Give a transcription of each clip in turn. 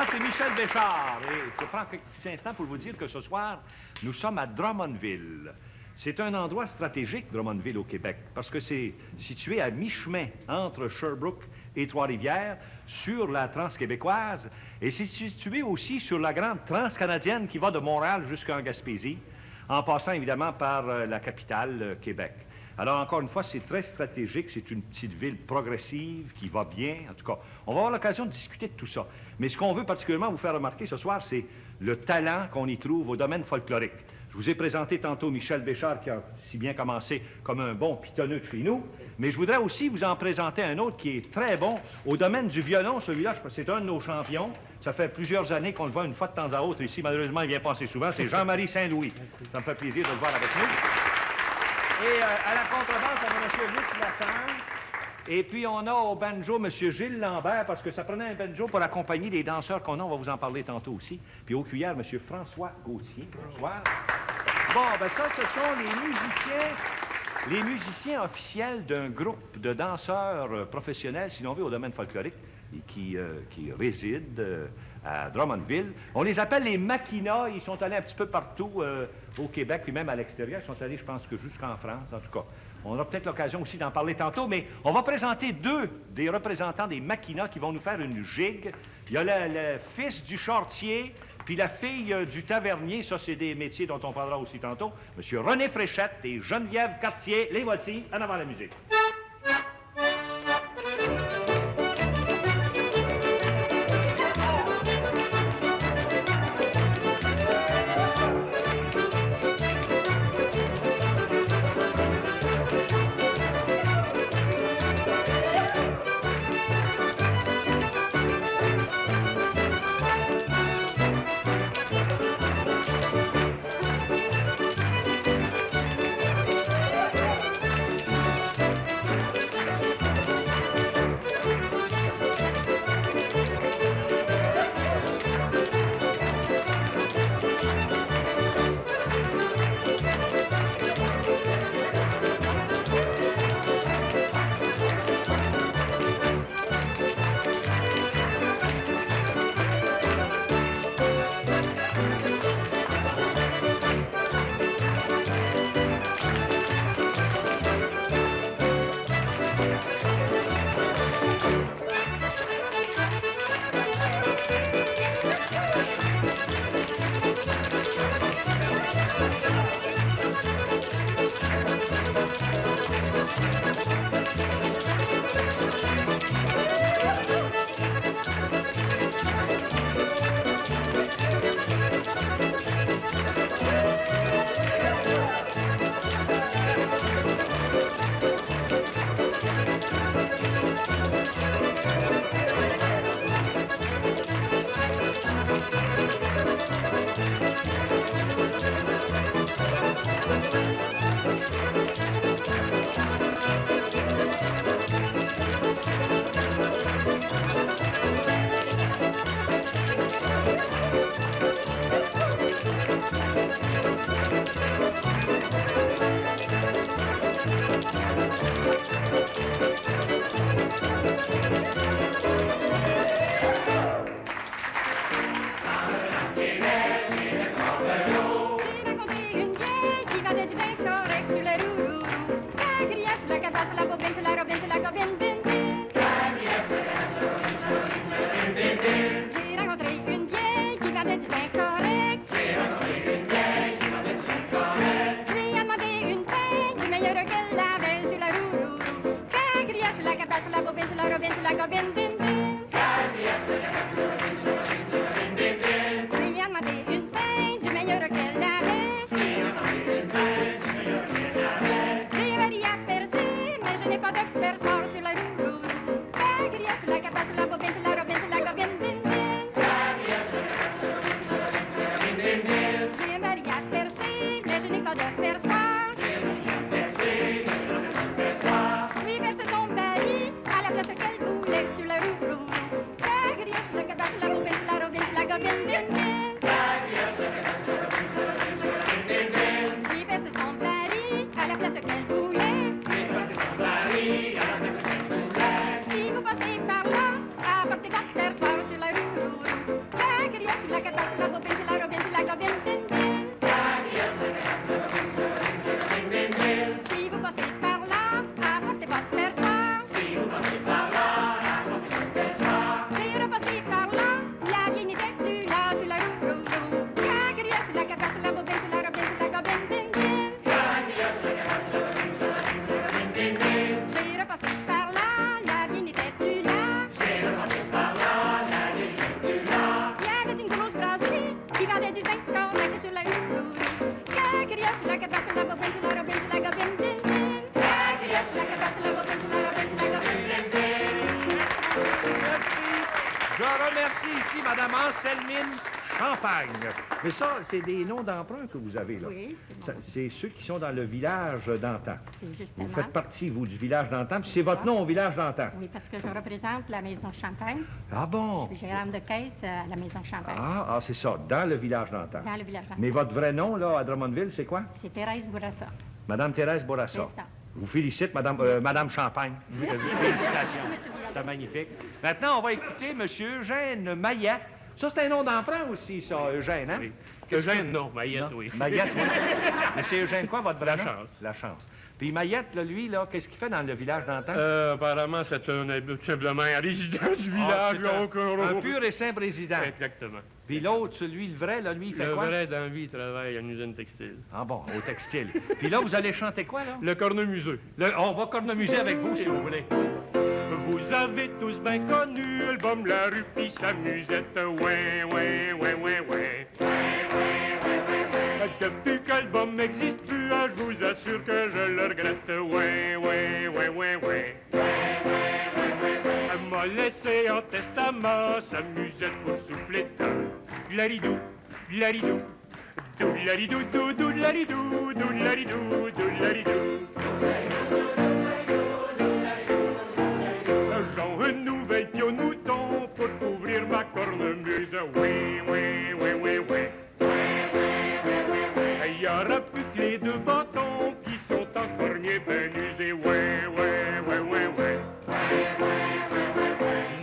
C'est Michel Béchard. Et je prends quelques petits instants pour vous dire que ce soir, nous sommes à Drummondville. C'est un endroit stratégique, Drummondville, au Québec, parce que c'est situé à mi-chemin entre Sherbrooke et Trois-Rivières, sur la transquébécoise, et c'est situé aussi sur la grande transcanadienne qui va de Montréal jusqu'en Gaspésie, en passant évidemment par la capitale, Québec. Alors, encore une fois, c'est très stratégique. C'est une petite ville progressive qui va bien. En tout cas, on va avoir l'occasion de discuter de tout ça. Mais ce qu'on veut particulièrement vous faire remarquer ce soir, c'est le talent qu'on y trouve au domaine folklorique. Je vous ai présenté tantôt Michel Béchard, qui a si bien commencé comme un bon pitonneux de chez nous. Mais je voudrais aussi vous en présenter un autre qui est très bon au domaine du violon. Celui-là, c'est un de nos champions. Ça fait plusieurs années qu'on le voit une fois de temps à autre ici. Malheureusement, il vient pas assez souvent. C'est Jean-Marie Saint-Louis. Ça me fait plaisir de le voir avec nous. Et à la contrebasse, on a M. Luc Lassens. Et puis, on a au banjo M. Gilles Lambert, parce que ça prenait un banjo pour accompagner les danseurs qu'on a. On va vous en parler tantôt aussi. Puis aux cuillères, M. François Gauthier. Bonsoir. Bon, ben ça, ce sont les musiciens officiels d'un groupe de danseurs professionnels, si l'on veut, au domaine folklorique, et qui résident à Drummondville. On les appelle les Maquinas. Ils sont allés un petit peu partout au Québec, puis même à l'extérieur. Ils sont allés, je pense, que jusqu'en France, en tout cas. On aura peut-être l'occasion aussi d'en parler tantôt, mais on va présenter deux des représentants des Maquinas qui vont nous faire une gigue. Il y a le fils du charretier, puis la fille du tavernier. Ça, c'est des métiers dont on parlera aussi tantôt. Monsieur René Fréchette et Geneviève Cartier. Les voici, en avant la musique. percevoir. Lui versait son baril à la place qu'elle voulait sur la roue. La grioche, sur la cabasse, sur la robine, sur la robine, sur la gobine, bin, bin. Lui versait son baril à la place qu'elle voulait. Si vous passez par là, apportez votre perchoir sur la roue. La grioche, sur la cabasse, sur la robine, sur la robine, sur la gobine, bin, bin. Si vous passez par là, apportez votre perchoir. J'ai repassé par là, la vieille n'était plus là sur la roue. La grioche, sur la cabasse, sur la bobine, sur la robine, sur la gobine, bin, bin. J'ai repassé par là, la vieille n'était plus là. Il y avait une grosse brasserie qui vendait du vin correct sur la roue. La grioche, sur la cabasse, sur la bobine, sur la robine, sur la gobine, bin, bin. La grioche, sur la cabasse, sur la bobine, sur la robine, sur la gobine, bin, bin. Je remercie ici Madame Anselmine Champagne. Mais ça, c'est des noms d'emprunt que vous avez, là. Oui, c'est bon. C'est ceux qui sont dans le village d'antan. C'est justement. Vous faites partie, vous, du village d'antan, puis C'est c'est votre ça. nom au village d'antan. Oui, parce que je représente la Maison Champagne. Ah bon? Je suis gérante de caisse à la Maison Champagne, C'est ça, dans le village d'antan. dans le village d'Antan. Mais votre vrai nom, là, à Drummondville, c'est quoi? C'est Thérèse Bourassa. Madame Thérèse Bourassa. C'est ça. Je vous félicite, Madame Champagne. Félicitations. Merci bien. C'est magnifique. Maintenant, on va écouter Monsieur Eugène Maillet. Ça, c'est un nom d'emprunt aussi, ça, Eugène, hein? Oui. Qu'est-ce que- Eugène, non, Maillette, oui. Maillette, oui. Mais c'est Eugène quoi, votre vrai La nom? Chance. La Chance. Puis Maillette, là, lui, là, qu'est-ce qu'il fait dans le village d'antan? Apparemment, c'est tout simplement un résident du Ah, village. c'est un pur et simple résident. Exactement. Puis l'autre, celui, le vrai, là, lui, il fait Le quoi? vrai d'envie, il travaille à une usine textile. Ah bon, au textile. Puis là, vous allez chanter quoi, là? Le cornemuseux. On va cornemuser avec vous, si vous voulez. Vous avez tous bien connu l'album La Rue pis sa musette. Ouais, ouais, ouais, ouais, ouais. Depuis que l'album n'existe plus, je vous assure que je le regrette. Ouais, ouais, ouais, ouais, ouais. Elle m'a laissé en testament sa musette pour souffler dedans. Glaridou, glaridou. Doudlaridou, doudlaridou, doudlaridou, doudlaridou. Genre une nouvelle pion de mouton pour couvrir ma cornemuse. Oui, oui, oui, oui, oui. Il y aura plus que les deux bâtons qui sont encore mieux ben usés. Ouais, ouais, ouais, ouais, ouais.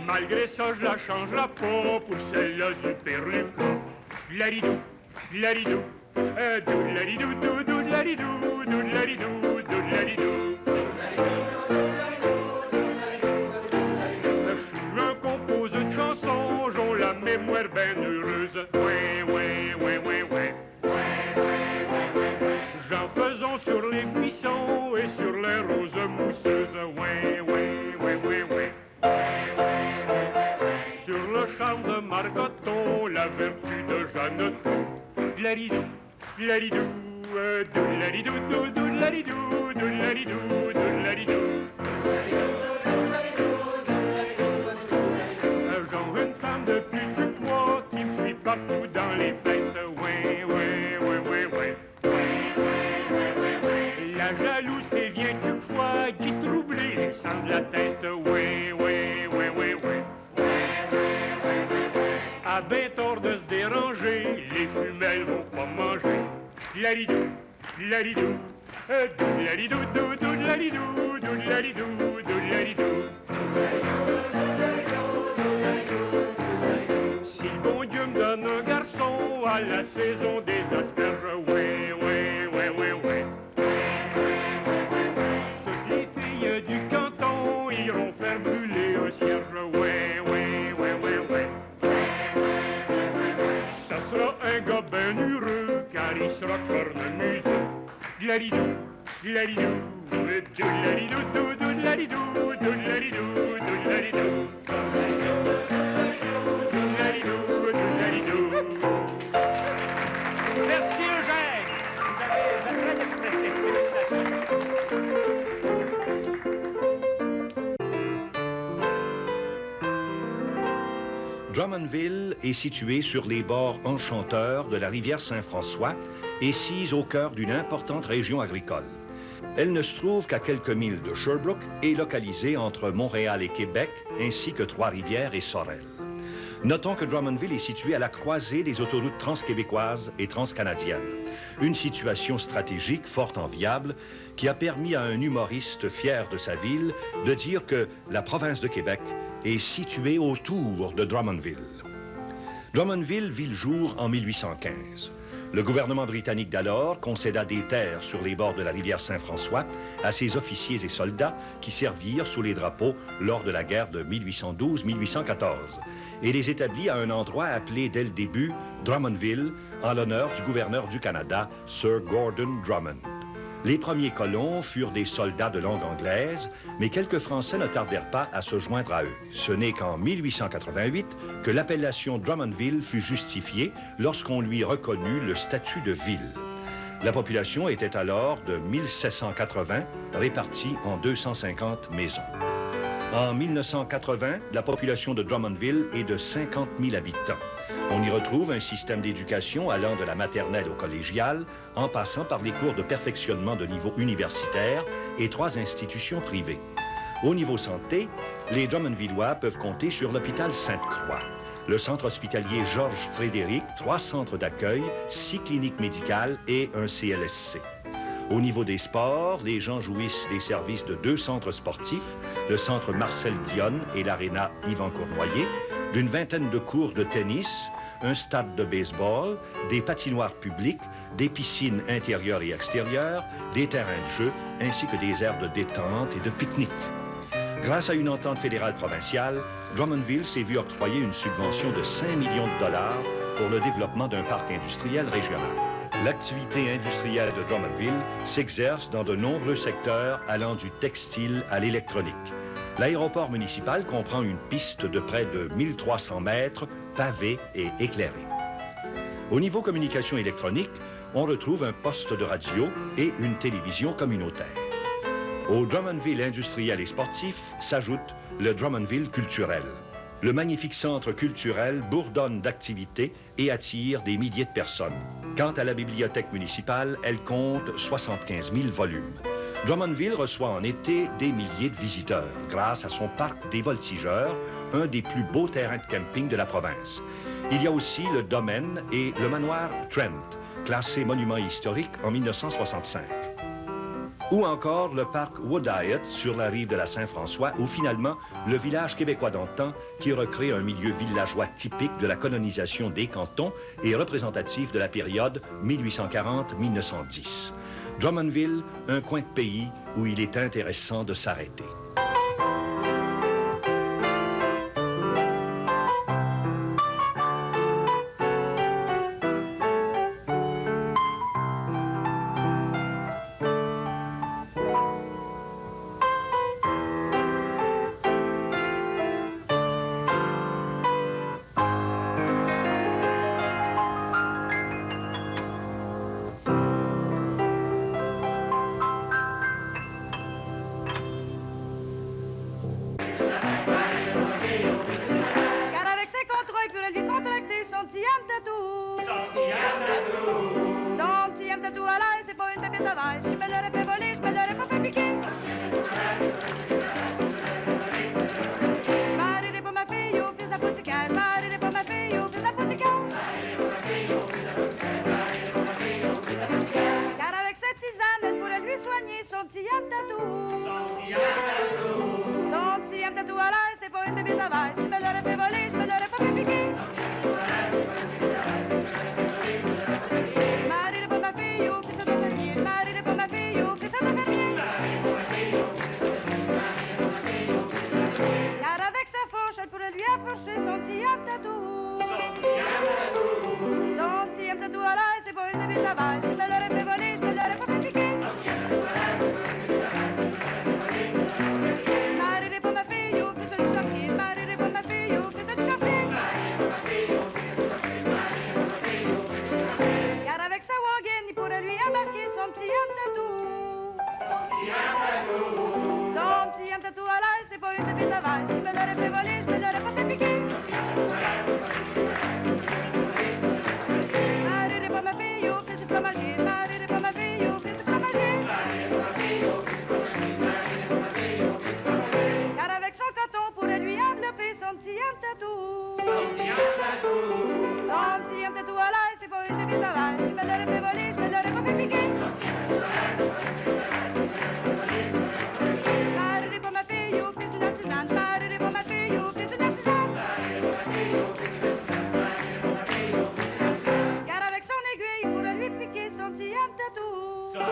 Malgré ça, je la changerai pas pour celle-là du perluco. Glaridou, glaridou. Doudlaridou, doudlaridou, doudlaridou, doudlaridou. Je suis un composeur de chansons, j'ai la mémoire ben heureuse. Ouais, ouais, ouais, ouais, ouais. J'en faisons sur les buissons et sur les roses mousseuses. Ouais, ouais, ouais, ouais, ouais. Sur le charme de Margoton, la vertu de Jeanneton. Glaridou, glaridou, doudlaridou, doudlaridou, doudlaridou, doudlaridou. Genre une femme de plus que moi qui me suit partout dans les fêtes. Ouais, ouais, ouais, ouais, ouais. La jalouse qui vient chaque fois qui troubler les sangs de la tête. Ouais, ouais, ouais, ouais, ouais. A ben tort de se déranger, les femelles vont pas manger. Glaridou, glaridou, doudlaridou, doudlaridou, doudlaridou, doudlaridou. Si le bon Dieu me donne un garçon à la saison des asperges, ouais, ouais, ouais, ouais, ouais. Toutes les filles du canton iront faire brûler un cierge, ouais, ouais, ouais, ouais, ouais. Ça sera un gars ben heureux, car il sera cornemuseux. Glaridou, glaridou, doudlaridou, doudlaridou, doudlaridou, doudlaridou. Merci, Eugène. Vous êtes très expressif. Félicitations. Drummondville est située sur les bords enchanteurs de la rivière Saint-François et sise au cœur d'une importante région agricole. Elle ne se trouve qu'à quelques milles de Sherbrooke et localisée entre Montréal et Québec, ainsi que Trois-Rivières et Sorel. Notons que Drummondville est située à la croisée des autoroutes transquébécoises et transcanadiennes. Une situation stratégique fort enviable qui a permis à un humoriste fier de sa ville de dire que la province de Québec est située autour de Drummondville. Drummondville vit le jour en 1815. Le gouvernement britannique d'alors concéda des terres sur les bords de la rivière Saint-François à ses officiers et soldats qui servirent sous les drapeaux lors de la guerre de 1812-1814 et les établit à un endroit appelé dès le début Drummondville en l'honneur du gouverneur du Canada, Sir Gordon Drummond. Les premiers colons furent des soldats de langue anglaise, mais quelques Français ne tardèrent pas à se joindre à eux. Ce n'est qu'en 1888 que l'appellation Drummondville fut justifiée lorsqu'on lui reconnut le statut de ville. La population était alors de 1780, répartie en 250 maisons. En 1980, la population de Drummondville est de 50 000 habitants. On y retrouve un système d'éducation allant de la maternelle au collégial, en passant par des cours de perfectionnement de niveau universitaire et 3 institutions privées. Au niveau santé, les Drummondvillois peuvent compter sur l'hôpital Sainte-Croix, le centre hospitalier Georges-Frédéric, 3 centres d'accueil, 6 cliniques médicales et un CLSC. Au niveau des sports, les gens jouissent des services de 2 centres sportifs, le centre Marcel Dionne et l'aréna Yvan Cournoyer, d'une vingtaine de cours de tennis, un stade de baseball, des patinoires publiques, des piscines intérieures et extérieures, des terrains de jeu, ainsi que des aires de détente et de pique-nique. Grâce à une entente fédérale provinciale, Drummondville s'est vu octroyer une subvention de 5 millions de dollars pour le développement d'un parc industriel régional. L'activité industrielle de Drummondville s'exerce dans de nombreux secteurs allant du textile à l'électronique. L'aéroport municipal comprend une piste de près de 1300 mètres, pavée et éclairée. Au niveau communication électronique, on retrouve un poste de radio et une télévision communautaire. Au Drummondville industriel et sportif s'ajoute le Drummondville culturel. Le magnifique centre culturel bourdonne d'activités et attire des milliers de personnes. Quant à la bibliothèque municipale, elle compte 75 000 volumes. Drummondville reçoit en été des milliers de visiteurs grâce à son parc des Voltigeurs, un des plus beaux terrains de camping de la province. Il y a aussi le domaine et le manoir Trent, classé monument historique en 1965. Ou encore le parc Wodayet sur la rive de la Saint-François, ou finalement le village québécois d'antan qui recrée un milieu villageois typique de la colonisation des cantons et représentatif de la période 1840-1910. Drummondville, un coin de pays où il est intéressant de s'arrêter. Son petit âme tatou à l'ail, c'est pas une tapette à vache. Je me l'aurais fait voler, je me l'aurais pas fait piquer. Je marierai pas ma fille au fils d'apothicaire. Je marierai pas ma fille au fils d'apothicaire. Car avec cette tisane, elle pourrait lui soigner son petit âme tatou. Son petit âme tatou à l'ail, c'est pas une tapette à vache. Je me l'aurais fait voler, je me l'aurais pas fait piquer. Car avec sa fourche, elle pourrait lui affourcher son petit âme tatou. Son petit âme tatou à l'ail, c'est pas une bébé de la vache. Je me l'aurais fait voler, je me l'aurais pas fait piquer. Je marierai pas ma fille au plus du chantier. Je marierai pas ma fille au plus du chantier. Car avec sa wagon, il pourrait lui embarquer son petit âme tatou. Son petit âme tatou à l'ail, c'est pas une bébé de la vache. Je me l'aurais fait voler, je me l'aurais pas fait piquer. c'est pas une pépite à vache. Je me l'aurais fait voler, je me l'aurais pas fait piquer. Je marierai pas ma fille au fils d'une artisane. Je marierai pas ma fille au fils d'une artisane. Car avec son aiguille, il pourrait lui piquer son petit yam tatou. Son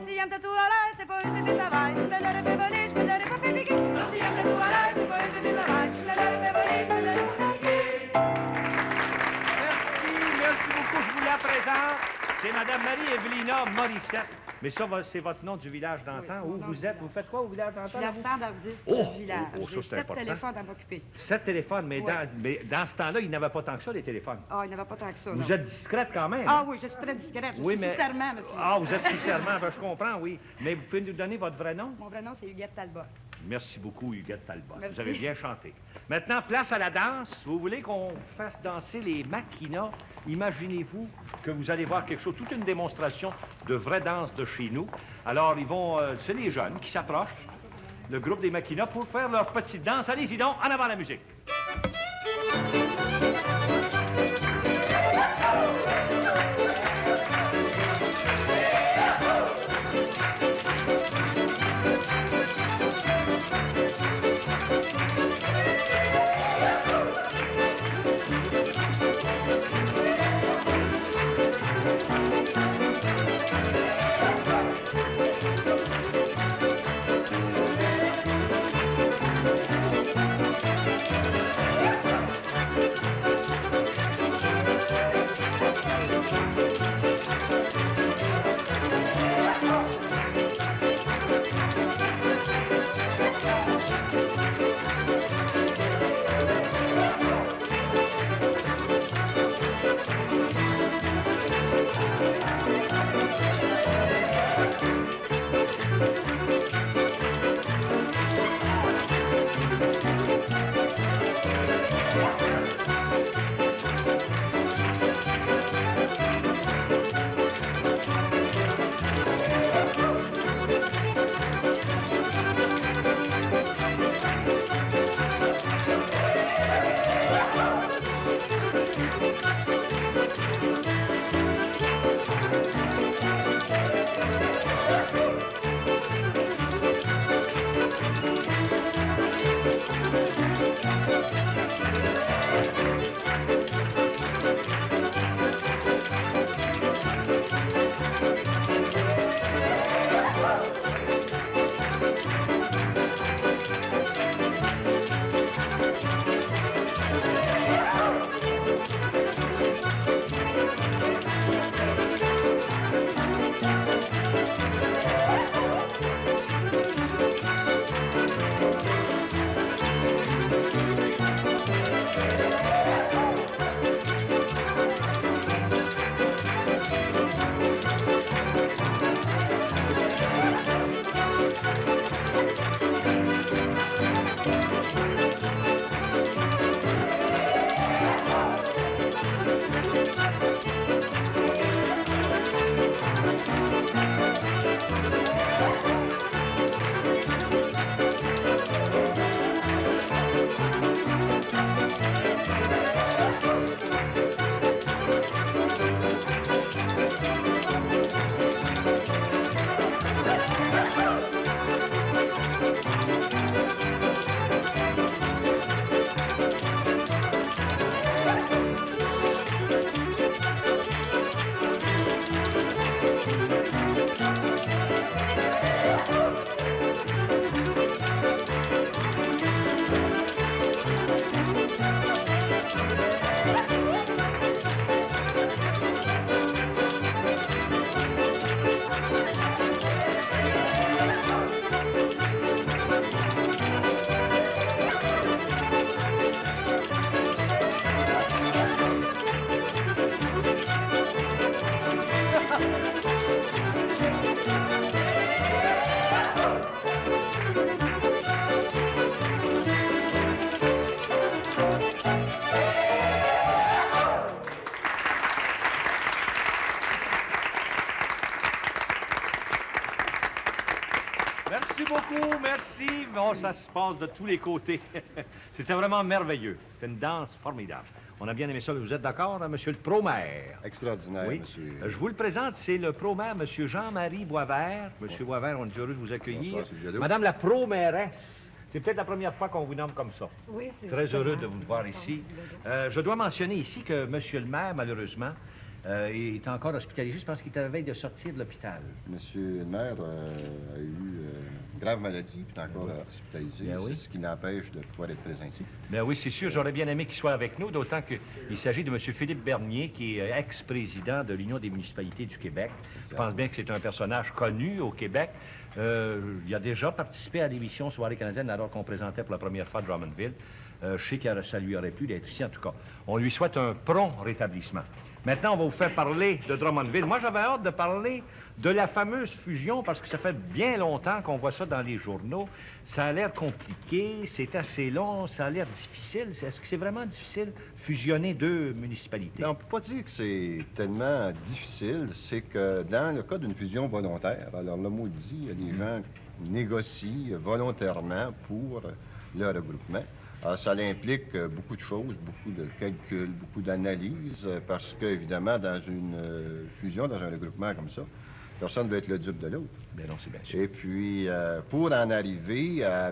petit yam tatou à l'air, c'est pas une pépite à vache. Je me l'aurais fait voler, je me l'aurais pas fait piquer. Son petit yam tatou à l'air, c'est pas une pépite à vache. Je me l'aurais fait voler, je me l'aurais pas fait piquer. Merci beaucoup. Je vous la présente. C'est Madame Marie-Evelina Morissette. Mais ça, c'est votre nom du village d'antan. Oui, Où vous êtes? Vous faites quoi au village Je suis d'antan? la standardiste Oh, du village. oh, ça, J'ai c'est 7 important. téléphones à m'occuper. 7 téléphones, mais, Ouais. mais dans ce temps-là, il n'y avait pas tant que ça, les téléphones. Ah, il n'y en avait pas tant que ça, Vous non. êtes discrète quand même. Ah hein? oui, je suis très discrète. Je Oui, suis mais- sous serment, monsieur. Ah, vous êtes sous serment, ben, je comprends, oui. Mais vous pouvez nous donner votre vrai nom? Mon vrai nom, c'est Huguette Talbot. Merci beaucoup, Huguette Talbot. Merci. Vous avez bien chanté. Maintenant, place à la danse. Vous voulez qu'on fasse danser les maquinas? Imaginez-vous que vous allez voir quelque chose, toute une démonstration de vraie danse de chez nous. Alors, ils vont... c'est les jeunes qui s'approchent, le groupe des maquinas, pour faire leur petite danse. Allez-y donc, en avant la musique. Merci beaucoup, merci. Bon, ça se passe de tous les côtés. C'était vraiment merveilleux. C'est une danse formidable. On a bien aimé ça. Vous êtes d'accord, hein, monsieur le pro-maire? Extraordinaire, Oui. monsieur. Je vous le présente, c'est le pro-maire, monsieur Jean-Marie Boisvert. Monsieur Boisvert, on est heureux de vous accueillir. Bonsoir, M. Viadeau. Madame la pro-mairesse, c'est peut-être la première fois qu'on vous nomme comme ça. Oui, c'est Très justement. heureux de vous voir Bonsoir, ici. M. Bilodeau. Je dois mentionner ici que monsieur le maire, malheureusement, est encore hospitalisé. Je pense qu'il est à la veille de sortir de l'hôpital. Monsieur le maire a eu une grave maladie, puis est encore hospitalisé. Bien oui. C'est ce qui l'empêche de pouvoir être présent ici. Bien oui, c'est sûr, j'aurais bien aimé qu'il soit avec nous, d'autant qu'il s'agit de M. Philippe Bernier, qui est ex-président de l'Union des municipalités du Québec. Je pense bien que c'est un personnage connu au Québec. Il a déjà participé à l'émission Soirée canadienne alors qu'on présentait pour la première fois Drummondville. Je sais que ça lui aurait plu d'être ici, en tout cas. On lui souhaite un prompt rétablissement. Maintenant, on va vous faire parler de Drummondville. Moi, j'avais hâte de parler de la fameuse fusion parce que ça fait bien longtemps qu'on voit ça dans les journaux. Ça a l'air compliqué, c'est assez long, ça a l'air difficile. Est-ce que c'est vraiment difficile, fusionner deux municipalités? Mais on ne peut pas dire que c'est tellement difficile. C'est que dans le cas d'une fusion volontaire, alors le mot dit, il y a des gens qui négocient volontairement pour le regroupement. Alors, ça implique beaucoup de choses, beaucoup de calculs, beaucoup d'analyses, parce qu'évidemment, dans une fusion, dans un regroupement comme ça, personne ne veut être le dupe de l'autre. Bien non, c'est bien sûr. Et puis, pour en arriver à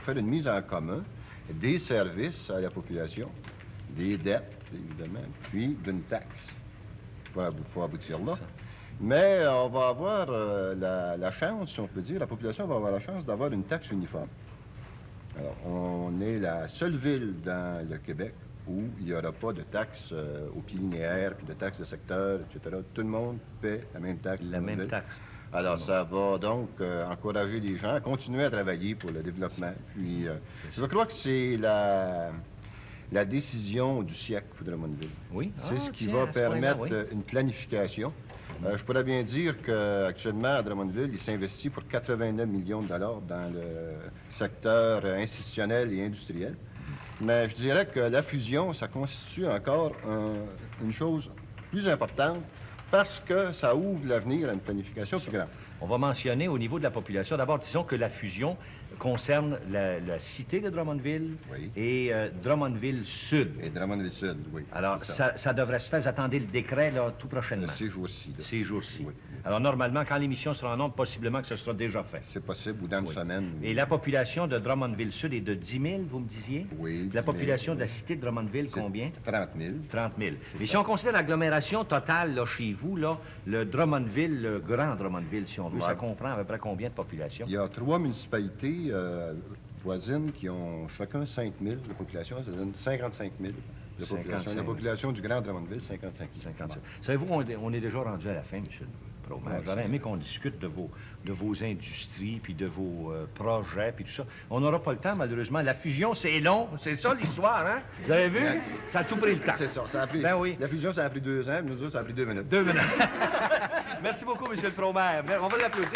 faire une mise en commun des services à la population, des dettes, évidemment, puis d'une taxe. Faut aboutir là. Mais on va avoir la chance, si on peut dire, la population va avoir la chance d'avoir une taxe uniforme. Alors, on est la seule ville dans le Québec où il n'y aura pas de taxes au pied linéaire, puis de taxes de secteur, etc. Tout le monde paie la même taxe. La même taxe. Alors, ça va donc encourager les gens à continuer à travailler pour le développement. Puis, je crois que c'est la décision du siècle pour Drummondville. Oui? C'est ce qui tiens, va à ce point-là, permettre oui. une planification. Je pourrais bien dire qu'actuellement, à Drummondville, il s'investit pour 89 millions de dollars dans le secteur institutionnel et industriel. Mais je dirais que la fusion, ça constitue encore une chose plus importante parce que ça ouvre l'avenir à une planification plus grande. On va mentionner au niveau de la population, d'abord, disons que la fusion concerne la cité de Drummondville Oui. et Drummondville-Sud. Et Drummondville-Sud, oui. Alors, c'est ça. ça devrait se faire. Vous attendez le décret, là, tout prochainement. Ces jours-ci. là. Ces jours-ci. Oui. Alors, normalement, quand l'émission sera en nombre, possiblement que ce sera déjà fait. C'est possible, ou dans une semaine. Et la population de Drummondville-Sud est de 10 000, vous me disiez? Oui, 10 La 000, population de la oui. cité de Drummondville, C'est combien? 30 000. 30 000. Et si on considère l'agglomération totale, là, chez vous, là, le Drummondville, le grand Drummondville, si on veut, Ouais. ça comprend à peu près combien de population? Il y a 3 municipalités voisines qui ont chacun 5 000 de population. Ça donne 55 000 de population. 55 000. La population du Grand Drummondville, 55 000. 57. Savez-vous, on est déjà rendu à la fin, monsieur le pro-maire. Ouais, J'aurais aimé qu'on discute de vos industries, puis de vos projets, puis tout ça. On n'aura pas le temps, malheureusement. La fusion, c'est long. C'est ça, l'histoire, hein? Vous avez vu? Ouais. Ça a tout pris le temps. C'est ça. Ça a pris, Ben oui. La fusion, ça a pris 2 ans, puis nous autres, ça a pris 2 minutes. 2 minutes. Merci beaucoup, monsieur le pro-maire. On va l'applaudir.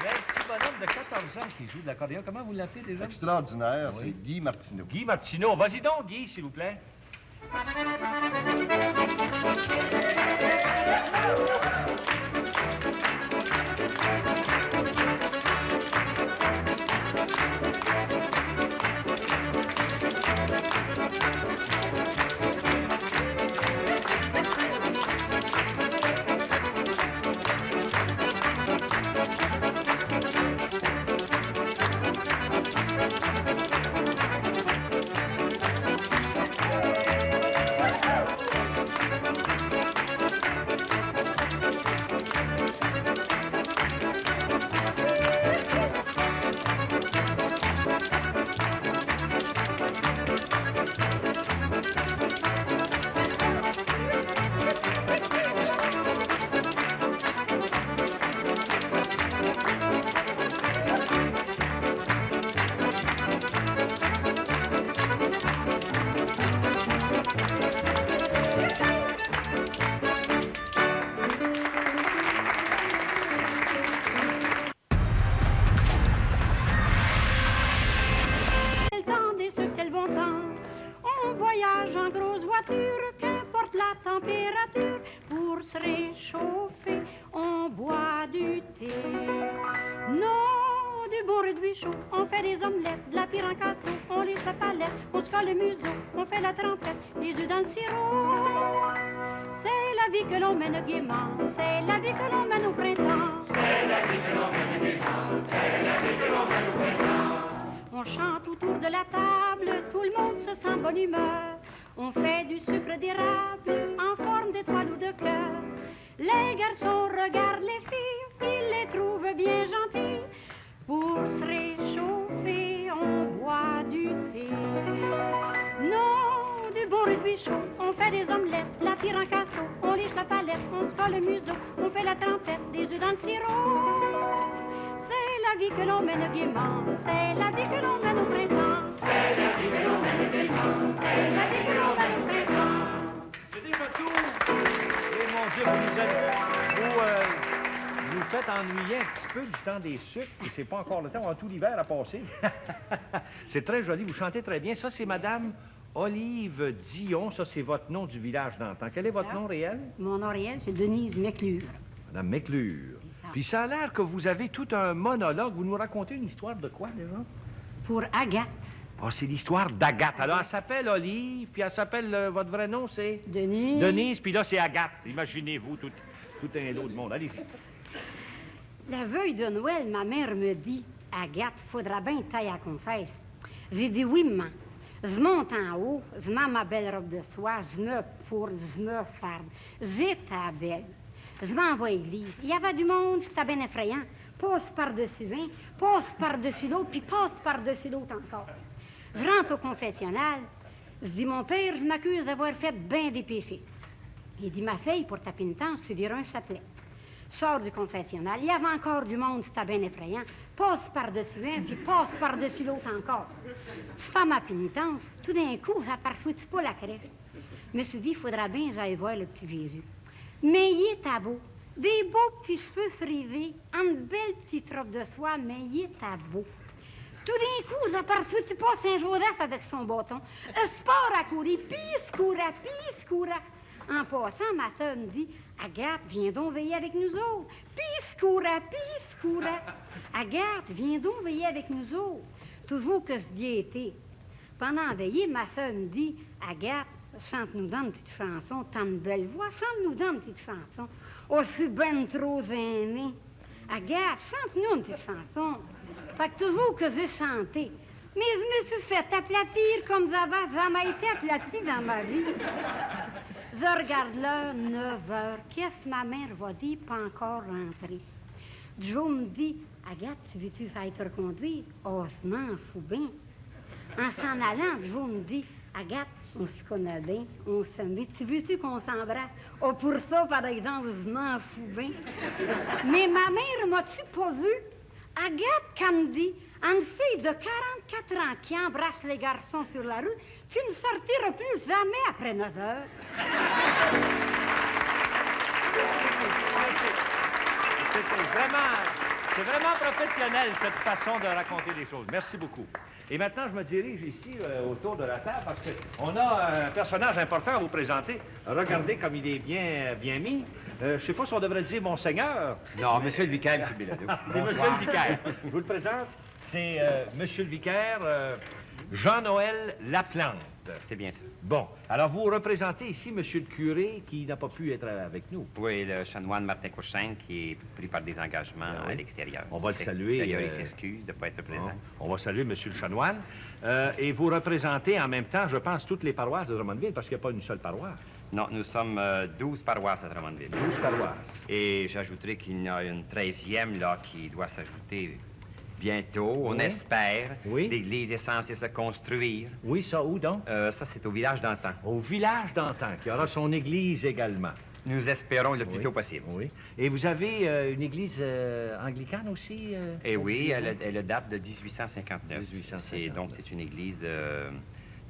Il y a un petit bonhomme de 14 ans qui joue de l'accordéon. Comment vous l'appelez déjà? Extraordinaire, Oui. c'est Guy Martineau. Guy Martineau. Vas-y donc, Guy, s'il vous plaît. Le temps des succès, le bon temps. On voyage en grosse voiture, qu'importe la température. Pour se réchauffer, on boit du thé. Non, du du bon réduit chaud, on fait des omelettes, de la tire en casseau, on lisse la palette, on se colle le museau, on fait la trompette, des œufs dans le sirop. C'est la vie que l'on mène gaiement, c'est la vie que l'on mène au printemps. C'est la vie que l'on mène gaiement, c'est la vie que l'on mène au printemps. On chante autour de la table, tout le monde se sent bonne humeur. On fait du sucre d'érable en forme d'étoile ou de cœur. Les garçons regardent les filles, ils les trouvent bien gentilles. Pour se réchauffer, on boit du thé. Non, du bon réduit chaud, on fait des omelettes, la tire en casseau, on liche la palette, on se colle le museau, on fait la trempette, des œufs dans le sirop. C'est la vie que l'on mène gaiement, c'est la vie que l'on mène au printemps. C'est la vie que l'on mène gaiement, c'est la vie que l'on mène au printemps. C'est déjà tout. Et mon Dieu, vous nous faites ennuyer un petit peu du temps des sucres, et c'est pas encore le temps, on a tout l'hiver à passer. C'est très joli, vous chantez très bien. Ça, c'est Madame Olive Dion, ça, c'est votre nom du village d'antan. Quel est votre nom réel? Mon nom réel, c'est Denise McClure. Madame McClure. Puis ça a l'air que vous avez tout un monologue. Vous nous racontez une histoire de quoi, déjà? Pour Agathe. Oh, c'est l'histoire d'Agathe. Alors, elle s'appelle Olive, puis elle s'appelle... votre vrai nom, c'est? Denise. Denise, puis là, c'est Agathe. Imaginez-vous, tout un lot de monde. Allez-y. La veille de Noël, ma mère me dit, Agathe, faudra bien que t'ailles à la confesse. J'ai dit oui, maman. Je monte en haut, je mets ma belle robe de soie, je me fourre, je me farde. J'étais belle. Je m'en vais à l'église. Il y avait du monde, c'était bien effrayant. Passe par-dessus un, passe par-dessus l'autre, puis passe par-dessus l'autre encore. Je rentre au confessionnal. Je dis, mon père, je m'accuse d'avoir fait bien des péchés. Il dit, ma fille, pour ta pénitence, tu diras un chapelet. Sors du confessionnal. Il y avait encore du monde, c'était bien effrayant. Passe par-dessus un, puis passe par-dessus l'autre encore. Je fais ma pénitence. Tout d'un coup, j'aperçois pas la crèche. Je me suis dit, il faudra bien que j'aille voir le petit Jésus. Mais il est beau. Des beaux petits cheveux frisés, une belle petite robe de soie, mais il est beau. Tout d'un coup, j'aperçois pas Saint-Joseph avec son bâton. Sport à courir, puis se coura. En passant, ma soeur me dit, Agathe, viens donc veiller avec nous autres. Puis se coura. Agathe, viens donc veiller avec nous autres. Toujours que je dis été. Pendant la veillée, ma soeur me dit, Agathe, chante-nous dans une petite chanson, t'as une belle voix, chante-nous dans une petite chanson. Oh, je suis ben trop gênée. Agathe, chante-nous une petite chanson. Fait que toujours que j'ai chanté. Mais je me suis fait aplatir comme j'avais jamais été aplatie dans ma vie. Je regarde l'heure, 9 heures. Qu'est-ce que ma mère va dire? Pas encore rentrée. Joe me dit, Agathe, veux-tu faire te reconduire? Oh, je m'en fous bien. En s'en allant, Joe me dit, Agathe, on se connaît bien, on s'aime bien. Tu veux-tu qu'on s'embrasse? Oh, pour ça, par exemple, je m'en fous bien. Mais ma mère, m'as-tu pas vu? Agathe, comme dit, une fille de 44 ans qui embrasse les garçons sur la rue, tu ne sortiras plus jamais après 9 heures. C'est vraiment professionnel, cette façon de raconter les choses. Merci beaucoup. Et maintenant, je me dirige ici, autour de la table, parce qu'on a un personnage important à vous présenter. Regardez comme il est bien mis. Je ne sais pas si on devrait dire Monseigneur. Non, monsieur le vicaire, monsieur Bilodeau. C'est monsieur le vicaire. Je vous le présente. C'est monsieur le vicaire Jean-Noël Laplante. C'est bien ça. Bon, alors vous représentez ici monsieur le curé qui n'a pas pu être avec nous. Oui, le chanoine Martin Cochin qui est pris par des engagements à l'extérieur. On va le saluer. D'ailleurs, il s'excuse de ne pas être présent. On va saluer monsieur le chanoine. Et vous représentez en même temps, je pense, toutes les paroisses de Drummondville, parce qu'il n'y a pas une seule paroisse. Non, nous sommes 12 paroisses à Drummondville. 12 paroisses. Et j'ajouterai qu'il y en a une 13e là, qui doit s'ajouter bientôt, on espère. Oui. L'église est censée se construire. Oui, ça où donc? Ça, c'est au village d'antan. Au village d'antan, qui aura son église également. Nous espérons le plus tôt possible. Oui. Et vous avez une église anglicane aussi? Eh oui, elle date de 1859. 1859. Donc, c'est une église de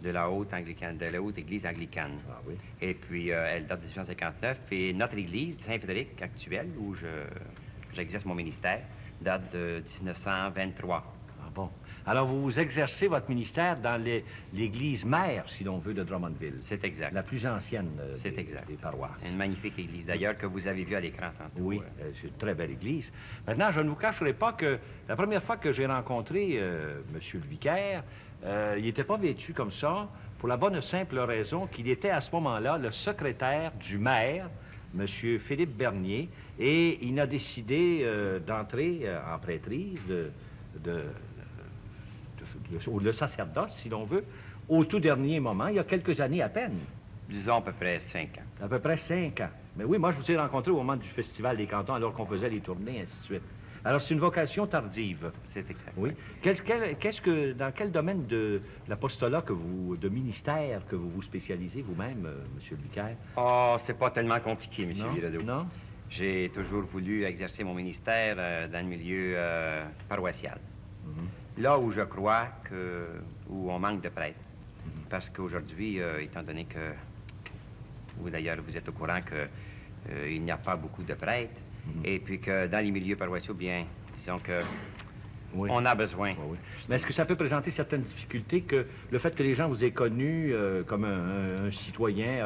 la haute anglicane, de la haute église anglicane. Ah oui. Et puis, elle date de 1859. Et notre église, Saint-Frédéric, actuelle, où j'exerce mon ministère, date de 1923. Ah bon. Alors, vous exercez votre ministère dans l'église mère, si l'on veut, de Drummondville. C'est exact. La plus ancienne C'est exact. des paroisses. Une magnifique église, d'ailleurs, que vous avez vue à l'écran tantôt. Oui, c'est une très belle église. Maintenant, je ne vous cacherai pas que la première fois que j'ai rencontré Monsieur le vicaire, il n'était pas vêtu comme ça, pour la bonne et simple raison qu'il était à ce moment-là le secrétaire du maire, Monsieur Philippe Bernier, et il a décidé d'entrer en prêtrise, le sacerdoce, si l'on veut, au tout dernier moment, il y a quelques années à peine. Disons à peu près 5 ans. À peu près 5 ans. Mais oui, moi, je vous ai rencontré au moment du Festival des cantons, alors qu'on faisait les tournées, ainsi de suite. Alors, c'est une vocation tardive. C'est exact. Oui. Dans quel domaine de l'apostolat de ministère que vous vous spécialisez vous-même, Monsieur le vicaire? Oh, c'est pas tellement compliqué, Monsieur Bilodeau. Non? J'ai toujours voulu exercer mon ministère dans le milieu paroissial. Là où je crois où on manque de prêtres. Parce qu'aujourd'hui, étant donné que, ou d'ailleurs vous êtes au courant qu'il n'y a pas beaucoup de prêtres, et puis que dans les milieux paroissiaux, bien, disons que on a besoin. Oui. Mais est-ce que ça peut présenter certaines difficultés que le fait que les gens vous aient connu comme un citoyen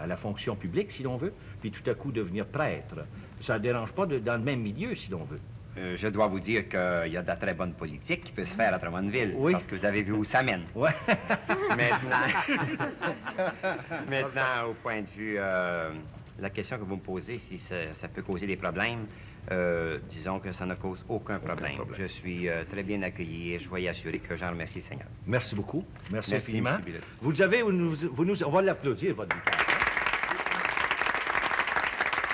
à la fonction publique, si l'on veut, puis tout à coup devenir prêtre, ça ne dérange pas dans le même milieu, si l'on veut? Je dois vous dire qu'il y a de la très bonne politique qui peut se faire à Drummondville, parce que vous avez vu où ça mène. Oui. Maintenant, au point de vue, la question que vous me posez, si ça peut causer des problèmes, disons que ça ne cause aucun problème. Je suis très bien accueilli et je voyais assurer que j'en remercie le Seigneur. Merci beaucoup. Merci infiniment. M. Bilodeau. On va l'applaudir, votre vicaire.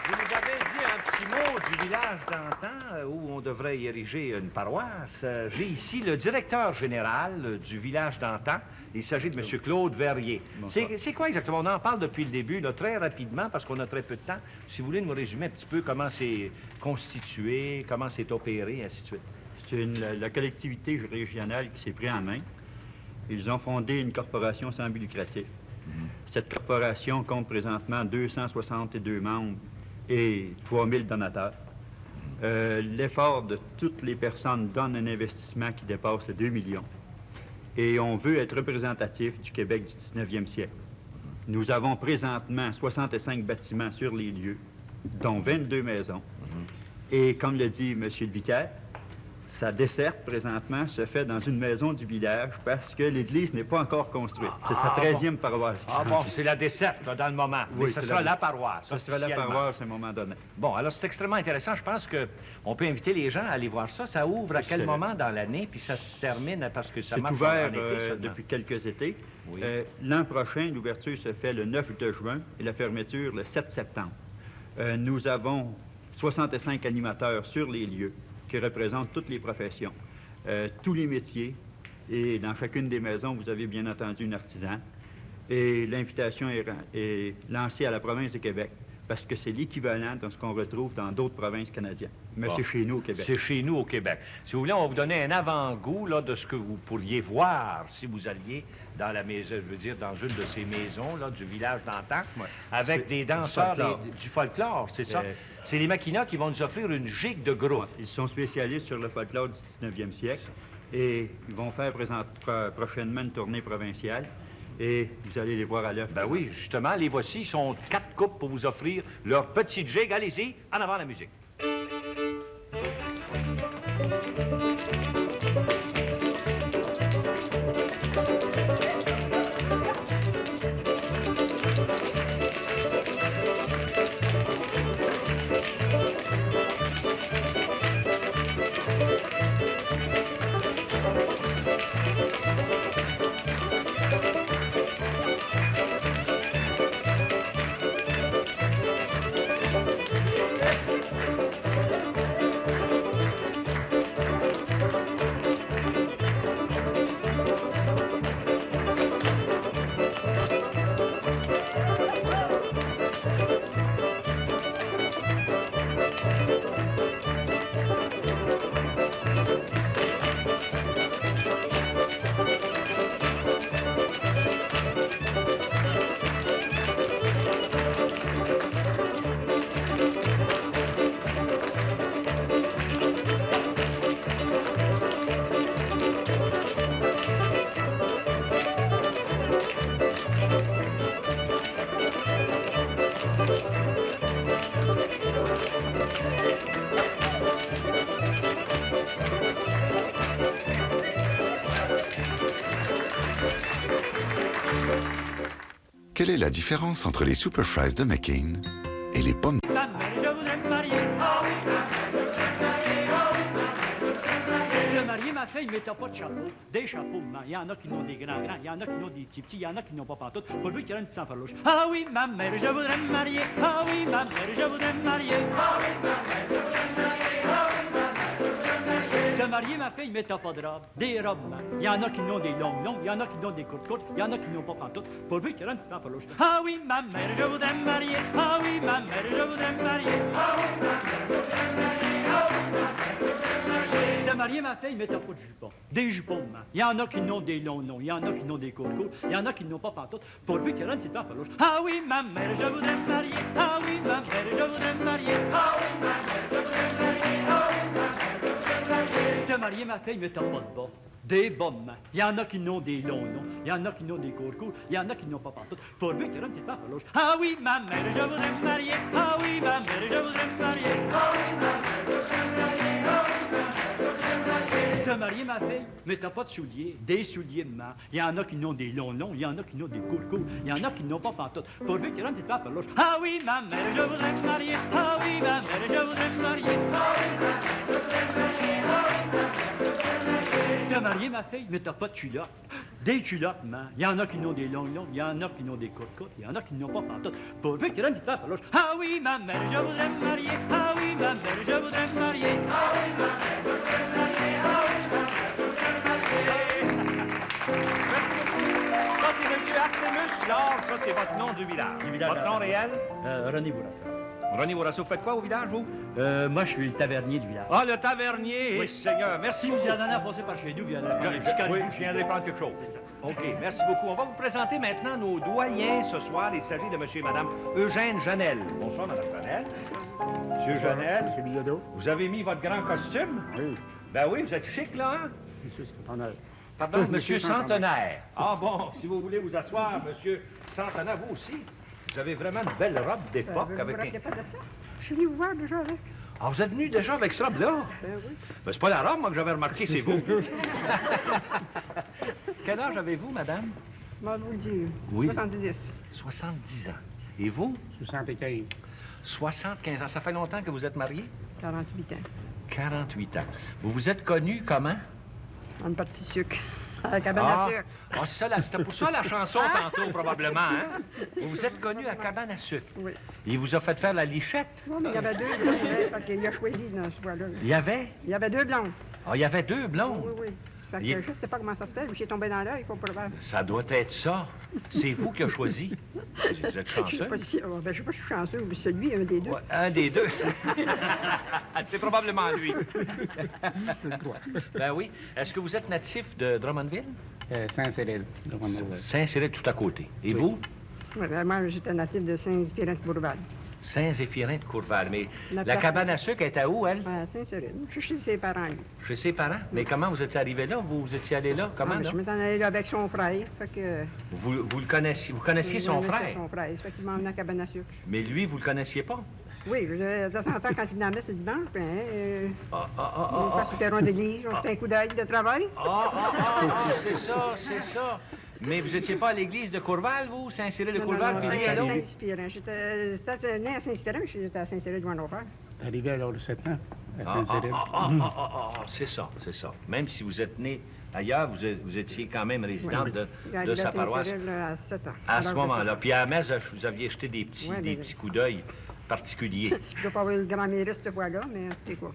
Vous nous avez dit un petit mot du village d'antan où on devrait y ériger une paroisse. J'ai ici le directeur général du village d'antan. Il s'agit de M. Claude Verrier. C'est quoi exactement? On en parle depuis le début, là, très rapidement, parce qu'on a très peu de temps. Si vous voulez nous résumer un petit peu comment c'est constitué, comment c'est opéré, ainsi de suite. C'est la collectivité régionale qui s'est pris en main. Ils ont fondé une corporation sans but lucratif. Cette corporation compte présentement 262 membres et 3000 donateurs. L'effort de toutes les personnes donne un investissement qui dépasse les 2 millions. Et on veut être représentatif du Québec du 19e siècle. Nous avons présentement 65 bâtiments sur les lieux, dont 22 maisons. Et comme le dit M. le vicaire, sa desserte, présentement, se fait dans une maison du village parce que l'église n'est pas encore construite. C'est sa 13e paroisse. C'est la desserte, là, dans le moment. Mais Oui, ce sera la paroisse. Ce sera la paroisse à un moment donné. Bon, alors c'est extrêmement intéressant. Je pense qu'on peut inviter les gens à aller voir ça. Ça ouvre à quel moment dans l'année, puis ça se termine parce que ça marche C'est ouvert en été seulement. depuis quelques étés. Oui. L'an prochain, l'ouverture se fait le 9 de juin et la fermeture le 7 septembre. Nous avons 65 animateurs sur les lieux qui représentent toutes les professions, tous les métiers. Et dans chacune des maisons, vous avez bien entendu un artisan. Et l'invitation est lancée à la province de Québec parce que c'est l'équivalent de ce qu'on retrouve dans d'autres provinces canadiennes. Mais c'est chez nous au Québec. C'est chez nous au Québec. Si vous voulez, on va vous donner un avant-goût là, de ce que vous pourriez voir si vous alliez dans la maison, je veux dire, dans une de ces maisons là, du village d'antan, avec des danseurs du folklore, c'est ça? C'est les maquinas qui vont nous offrir une gigue de groupe. Ils sont spécialistes sur le folklore du 19e siècle et ils vont faire prochainement une tournée provinciale. Et vous allez les voir à l'œuvre. Ben oui, justement, les voici. Ils sont 4 couples pour vous offrir leur petite gigue. Allez-y, en avant la musique. Quelle est la différence entre les Super Fries de McCain et les pommes? Ma mère, je voudrais me marier. Ah oui, ma mère, je voudrais me marier. Ah oui, ma mère, je voudrais me marier. De marier ma fille, mais t'as pas de chapeau. Des chapeaux, maman. Il y en a qui n'ont des grands, il y en a qui n'ont des petits, il y en a qui n'ont pas pantoute. Pour lui, qu'il y a une petite enfarlouche. Ah oui, ma mère, je voudrais me marier. Ah oui, ma mère, je voudrais me marier. Ah oui, ma mère, je voudrais me marier. Ah oui, ma mère, je voudrais me marier. De marier ma fille, mais t'as pas de robe. Des robes, maman. Il y en a qui n'ont des longues, il y en a qui n'ont des courtes, il y en a qui n'ont pas pantoute. Pour lui, qu'il y a une petite enfarlouche. Ah oui, ma mère, je voudrais me marier. Ah oui, ma mère, je voudrais me marier. Ah oui, ma mère, je voudrais me marier. Ah oui, ma mère, je voudrais me marier. De marier ma fille, mais t'as pas de jupons. Des jupons, maman. Il y en a qui n'ont des longs, il y en a qui n'ont des courts, il y en a qui n'ont pas pantoute. Pourvu qu'il y ait une petite enfarlouche. Ah oui, ma mère, je voudrais me marier. Ah oui, ma mère, je voudrais me marier. Ah oui, ma mère, je voudrais me marier. Ah oui, ma mère, je voudrais me marier. De marier ma fille, mais t'as pas de bas. Des bas, maman. Il y en a qui n'ont des longs, il y en a qui n'ont des courts, il y en a qui n'ont pas pantoute. Pourvu qu'il y ait une petite enfarlouche. Ah oui, ma mère, je voudrais me marier. Ah oui, ma mère, je voudrais me marier. Ah oui, ma mère, je voudrais me marier. Ah oui, ma mère, je voudrais me marier. T'as marié ma fille, mais t'as pas de souliers. Des souliers, maman. Il y en a qui n'ont des longs, il y en a qui n'ont des courts, il y en a qui n'ont pas pantoute. Pourvu qu'il y ait une petite enfarlouche. Ah oui, ma mère, je voudrais me marier. Ah oui, ma mère, je voudrais me marier. Ah oui, ma mère, je voudrais me marier. Ah oui, ma mère, je voudrais me marier. T'as marié ma fille, mais t'as pas de culottes. Des culottes, maman. Il y en a qui n'ont des longs, il y en a qui n'ont des courts, il y en a qui n'ont pas pantoute. Pourvu qu'il y ait une petite enfarlouche. Ah oui, ma mère, je voudrais me marier. Ah oui, ma mère, je voudrais me marier. Ah oui, ma mère, je voudrais me marier. Ah oui, ma mère, je voudrais me marier. Merci beaucoup. Ça, c'est M. Artemus Lard. Ça, c'est votre nom du village. Votre nom réel? René Bourassa. René Bourassa, vous faites quoi au village, vous? Moi, je suis le tavernier du village. Ah, le tavernier! Oui. Seigneur, merci. Vous en avez passé par chez nous, Oui, je viendrai prendre quelque chose. C'est ça. OK, merci beaucoup. On va vous présenter maintenant nos doyens ce soir. Il s'agit de M. et Mme Eugène Janel. Bonsoir, Mme Janel. Monsieur Janel. M. Bilodeau. Vous avez mis votre grand costume? Oui. Ben oui, vous êtes chic, là, hein? Monsieur Centenaire. Pardon, Monsieur Centenaire. Ah bon, si vous voulez vous asseoir, Monsieur Centenaire, vous aussi. Vous avez vraiment une belle robe d'époque Vous avec vous rappelez un... pas de ça? Je suis venu vous voir déjà avec. Ah, vous êtes venu déjà avec ce robe-là? Ben oui. Ben, c'est pas la robe, moi, que j'avais remarqué, c'est vous. Quel âge avez-vous, madame? Moi, vous le dire. Oui. 70. 70 ans. Et vous? 75. 75 ans. Ça fait longtemps que vous êtes marié? 48 ans. 48 ans. Vous vous êtes connu comment? On est parti de sucre. À la cabane à sucre. Ah, c'était pour ça la chanson tantôt, probablement, hein? Vous vous êtes connu à cabane à sucre. Oui. Il vous a fait faire la lichette? Non, mais il y avait deux blondes. Fait qu'il a choisi dans ce fois-là. Il y avait? Il y avait deux blondes. Ah, il y avait deux blondes? Oui, oui. Fait que Il- je sais pas comment ça se fait. Lui, j'ai tombé dans l'œil, il faut pas le faire. Ça doit être ça. C'est vous qui avez choisi. Vous êtes Je sais chanceux. pas si, ben, je sais pas si je suis chanceux ou celui, un des deux. Ouais, un des deux. C'est probablement lui. Ben oui. Est-ce que vous êtes natif de Drummondville? Saint-Cyril. Saint-Cyril, tout à côté. Et vous? Ouais, ben, moi, j'étais natif de Saint-Zéphirin-de-Bourval. Saint-Zéphirin de Courval. Mais La la pa- cabane à sucre était où, elle? À Saint-Cyril. Je suis chez ses parents, lui. Chez ses parents. Mais comment vous êtes arrivé là? Vous étiez allé là? Comment, Ah, mais là? je m'étais allé là avec son frère. Fait que... Vous le connaissiez, vous connaissiez son connaissait frère? son frère. Fait qu'il m'a emmené à la cabane à sucre. Mais lui, vous le connaissiez pas? Oui, de temps en temps, quand il venait à la messe le dimanche, ben, Ah, on passe au perron d'église, on fait un coup d'œil de travail. C'est ça, c'est ça. Mais vous étiez pas à l'église de Courval, vous? Saint-Cyril de Courval, puis lui, à l'autre? Saint-Cyprien. J'étais né à Saint-Cyprien, mais j'étais à Saint-Cyril de Guanofer. Arrivé à l'âge de 7 ans, à Saint-Cyril. C'est ça, c'est ça. Même si vous êtes né ailleurs, vous étiez quand même résidente de sa paroisse Saint-Cyril à 7 ans. à ce Alors, moment-là. Puis à la messe, vous aviez jeté des petits, Ouais, des mais- petits coups d'œil particuliers. Je ne dois pas avoir eu le grand mérite cette fois-là, mais c'est quoi?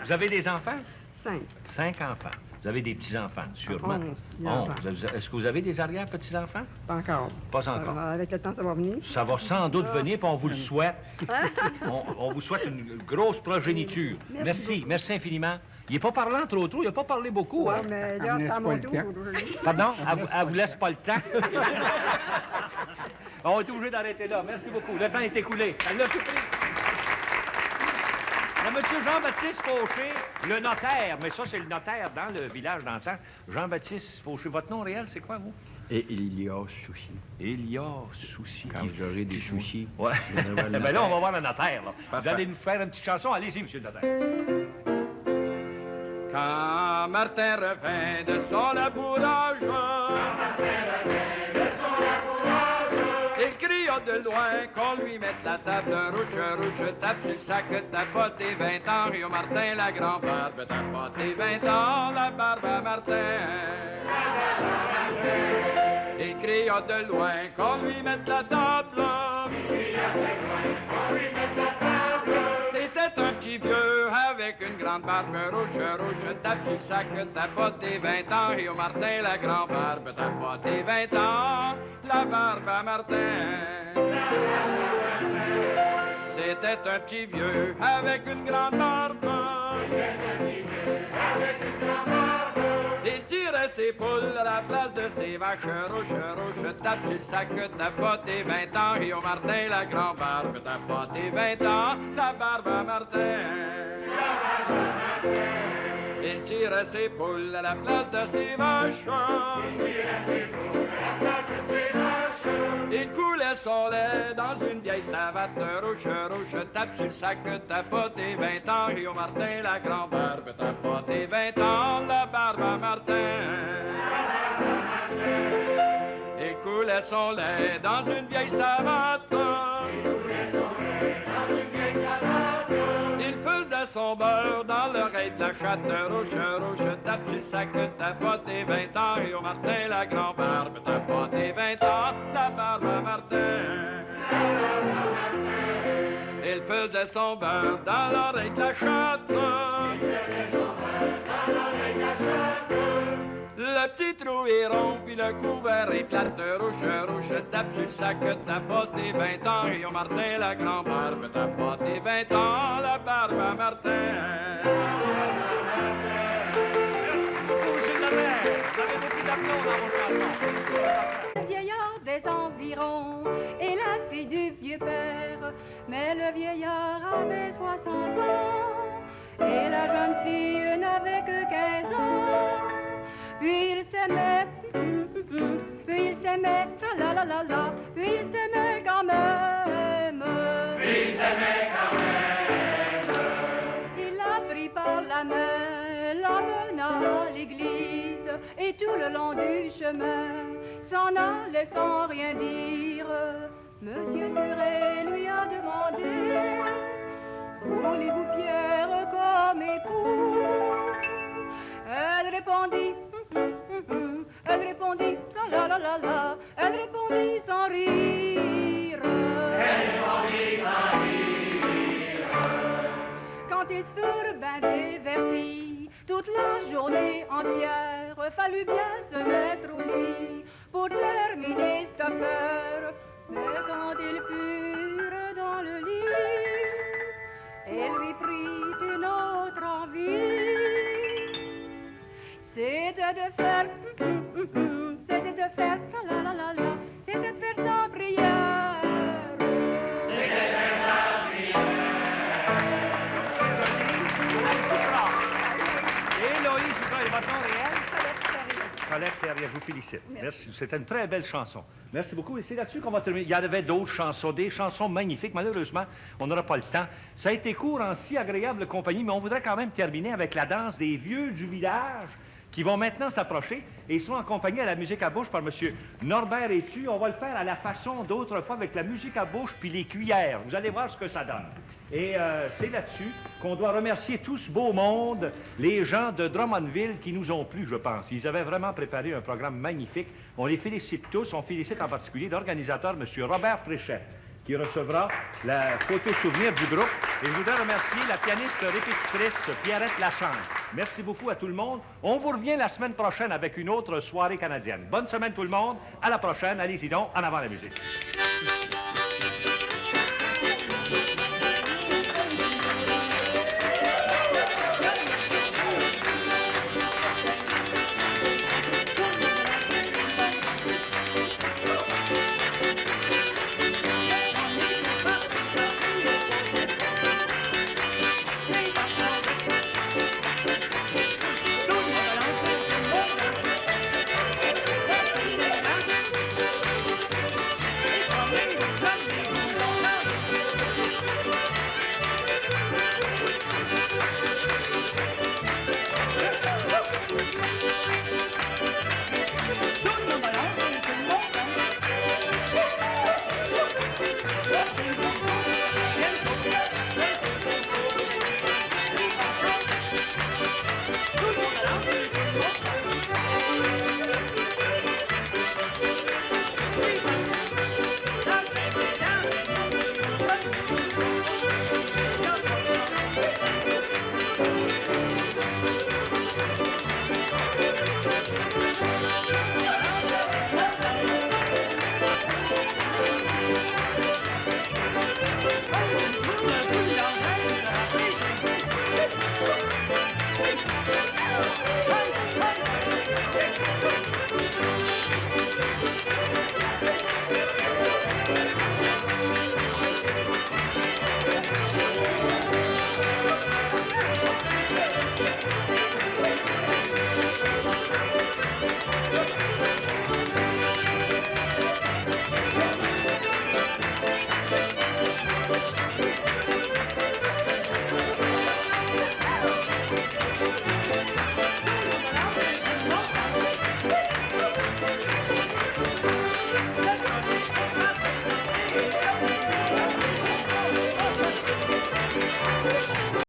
Vous avez des enfants? 5. 5 enfants. Vous avez des petits-enfants, sûrement. 11 petits-enfants. 11. Est-ce que vous avez des arrière-petits-enfants? Pas encore. Pas encore. Avec le temps, ça va venir. Ça va sans doute venir, puis on vous le souhaite. On vous souhaite une grosse progéniture. Merci, merci infiniment. Il n'est pas parlant trop, il n'a pas parlé beaucoup. Ouais, Hein? mais là, c'est à mon tour. Pardon? Elle vous laisse pas le temps? On est obligé d'arrêter là. Merci beaucoup. Le temps est écoulé. Elle l'a tout pris. Le monsieur Jean-Baptiste Fauché, le notaire, mais ça, c'est le notaire dans le village d'antan. Jean-Baptiste Fauché, votre nom réel, c'est quoi, vous? Et il y a souci. Il y a souci. Quand vous aurez des soucis. Ouais. vous allez voir le Ben là, on va notaire. voir le notaire. Là. Vous Parfait. allez nous faire une petite chanson. Allez-y, monsieur le notaire. Quand Martin revint de son labourage, de loin qu'on lui mette la table rouge, tape sur le sac, t'as pas tes 20 ans, Rio Martin, la grand-barbe, t'as pas tes 20 ans, la barbe à Martin. Il cria de loin qu'on lui mette la table. C'était un petit vieux avec une grande barbe rouge, tape sur le sac, t'as pas tes 20 ans, Rio Martin, la grand-barbe, t'as pas tes 20 ans, la barbe à Martin. C'était un petit vieux avec une grande barbe. Il tirait ses poules à la place de ses vaches rouges, tape sur le sac, t'as pas tes 20 ans, Rio Martin, la grand-barbe, t'as pas tes 20 ans, la barbe à Martin. Il tirait ses poules à la place de ses vaches. Il coulait son lait dans une vieille savate rouge, tape sur le sac, t'as pas tes 20 ans, Rio Martin, la grand-barbe, t'as pas tes 20 ans, la barbe à Martin. Il coulait son lait dans une vieille savate. Il faisait son beurre dans l'oreille de la chatte rouge, tape sur le sac, t'as pas tes 20 ans, Rio Martin, la grand-barbe, t'as pas tes 20 ans, la barbe à Martin. Il faisait son beurre dans l'oreille de la chatte. Le petit trou est rond, puis le couvert est plate, rouge, tape sur le sac, t'as pas tes 20 ans, Rio Martin, la grand-barbe, t'as pas tes 20 ans, la barbe à Martin. Le vieillard des environs et la fille du vieux père, mais le vieillard avait 60 ans et la jeune fille n'avait que 15 ans. Puis il s'aimait, puis il s'aimait, la la la la, puis il s'aimait quand même. Puis il s'aimait quand même. Il l'a pris par la main, l'emmena à l'église, et tout le long du chemin, s'en allait sans rien dire. Monsieur le curé lui a demandé, voulez-vous Pierre comme époux? Elle répondit, la la la la, elle répondit sans rire. Elle répondit sans rire. Quand ils furent ben divertis, toute la journée entière, fallut bien se mettre au lit pour terminer cette affaire. Mais quand ils furent dans le lit, elle lui prit une autre envie. C'était de faire, la la la la, c'était de faire sa prière. C'était de faire sa prière. Héloïse, c'est votre nom réel? Colette Terrier, je vous félicite. Merci. C'était une très belle chanson. Merci beaucoup. Et c'est là-dessus qu'on va terminer. Il y avait d'autres chansons, des chansons magnifiques. Malheureusement, on n'aura pas le temps. Ça a été court en si agréable compagnie, mais on voudrait quand même terminer avec la danse des vieux du village qui vont maintenant s'approcher et ils seront accompagnés à la musique à bouche par M. Norbert Étu. On va le faire à la façon d'autrefois avec la musique à bouche puis les cuillères. Vous allez voir ce que ça donne. Et c'est là-dessus qu'on doit remercier tout ce beau monde, les gens de Drummondville qui nous ont plu, je pense. Ils avaient vraiment préparé un programme magnifique. On les félicite tous. On félicite en particulier l'organisateur, M. Robert Fréchet, qui recevra la photo souvenir du groupe. Et je voudrais remercier la pianiste répétitrice Pierrette Lachance. Merci beaucoup à tout le monde. On vous revient la semaine prochaine avec une autre soirée canadienne. Bonne semaine tout le monde. À la prochaine. Allez-y donc, en avant la musique.